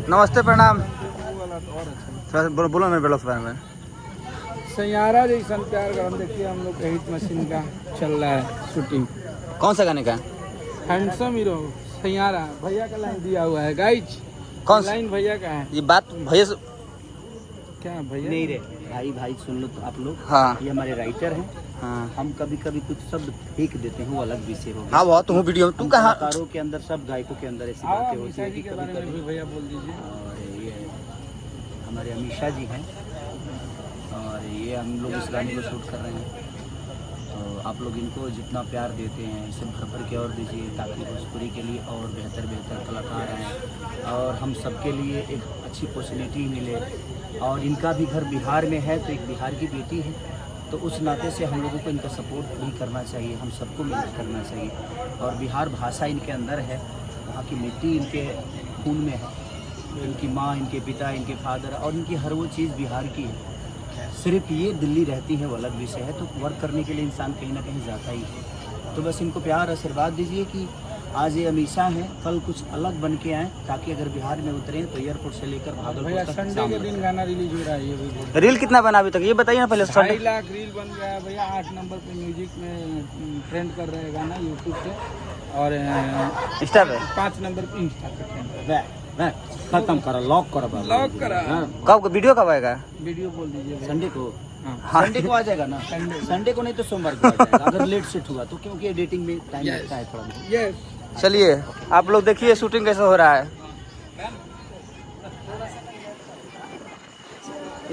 नमस्ते प्रणाम। बोलो मेरे ब्लॉग बारे में। सैयारा जैसा प्यार कर, हम देखिए हम लोग हिट मशीन का चल रहा है शूटिंग। कौन सा गाने का? हैंडसम हीरो सैयारा भैया का लाइन दिया हुआ है गाइज। कौन लाइन भैया का है? ये बात भैया से क्या भैया नहीं रे भाई, भाई सुन लो तो आप लोग। हाँ ये हमारे राइटर हैं। हाँ हम कभी कभी कुछ शब्द फेंक देते हैं, वो अलग विषय हो गया। हाँ वो तुम वीडियो में तू कहाँ? कलाकारों के अंदर, सब गायकों के अंदर ऐसी आओ बातें होती अमीषा है जी कि के बारे में भी कभी भैया बोल दीजिए। और ये हमारे अमीषा जी हैं और ये हम लोग इस गाने को शूट कर रहे हैं। तो आप लोग इनको जितना प्यार देते हैं इसे भर भर के और दीजिए, ताकि भोजपुरी के लिए और बेहतर कलाकार हैं और हम सबके लिए एक अच्छी अपॉर्चुनिटी मिले। और इनका भी घर बिहार में है, तो एक बिहार की बेटी है, तो उस नाते से हम लोगों को इनका सपोर्ट भी करना चाहिए, हम सबको मिलकर करना चाहिए। और बिहार भाषा इनके अंदर है, वहाँ की मिट्टी इनके खून में है, इनकी माँ, इनके पिता, इनके फादर और इनकी हर वो चीज़ बिहार की है। सिर्फ ये दिल्ली रहती है वो अलग विषय है, तो वर्क करने के लिए इंसान कहीं ना कहीं जाता ही है। तो बस इनको प्यार आशीर्वाद दीजिए कि आज ये अमीषा हैं, कल कुछ अलग बन के आएँ, ताकि अगर बिहार में उतरें तो एयरपोर्ट से लेकर भैया भागलपुर तक संडे के दिन गाना रिलीज हो रहा है, ये भी बोल। रील कितना बना अभी तक ये बताइए ना पहले। 2.5 लाख रील बन गया है भैया। 8 नंबर पे म्यूजिक में ट्रेंड कर रहे हैं गाना यूट्यूब पे, और इंस्टा पे 5 नंबर पे इंस्टा पे ट्रेंड। खत्म करा, लॉक करा, लॉक करा। कब वीडियो कब आएगा? वीडियो बोल दीजिए भैया। संडे को। हाँ। संडे को आ जाएगा ना? संडे को नहीं तो सोमवार को आ जाएगा, अगर लेट सेट हुआ तो, क्योंकि एडिटिंग में टाइम लगता है थोड़ा बहुत। यस चलिए आप लोग देखिए शूटिंग कैसे हो रहा है।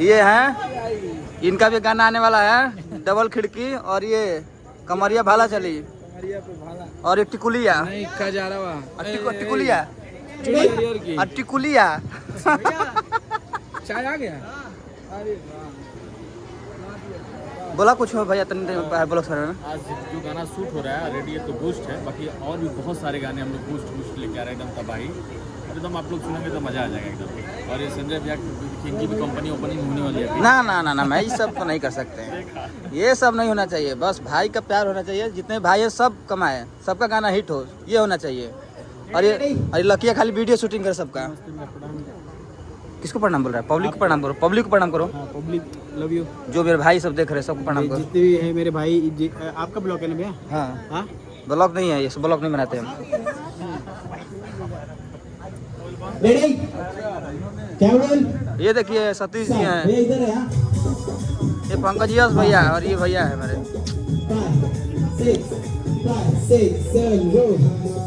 ये हैं, इनका भी गाना आने वाला है, डबल खिड़की, और ये कमरिया भाला चली, कमरिया पे भाला और ये टिकुलिया। नहीं का जा रहा टिकुलिया टिकुलिया। चाय आ गया। अरे वाह। बोला कुछ हो भैया तनी बोलो सर में। आज जो गाना शूट हो रहा है ऑलरेडी ये तो बूस्ट है, बाकी और भी बहुत सारे गाने हम लोग बूस्ट लेके आ रहे हैं, एकदम तबाही। और एकदम आप लोग सुनेंगे तो मज़ा आ जाएगा एकदम। और ये संजय भैया की भी कंपनी ओपनिंग होने वाली है। ना ना ना ना मैं ये सब तो नहीं कर सकते हैं, ये सब नहीं होना चाहिए। बस भाई का प्यार होना चाहिए, जितने भाई है सब कमाए, सबका गाना हिट हो, ये होना चाहिए। और ये लकिया खाली वीडियो शूटिंग करे सबका। किसको प्रणाम बोल रहा है? पब्लिक को प्रणाम करो, पब्लिक को प्रणाम करो। Public love you. जो मेरे भाई सब देख रहे हैं सबको प्रणाम करो। जितने भी है मेरे भाई। आपका ब्लॉग है ना भैया? हाँ हाँ ब्लॉग नहीं है, ये सब ब्लॉग नहीं बनाते हम। ये देखिए सतीश जी हैं, ये पंकज यश भैया, और ये भैया है मेरे। 5, 6, 7, 8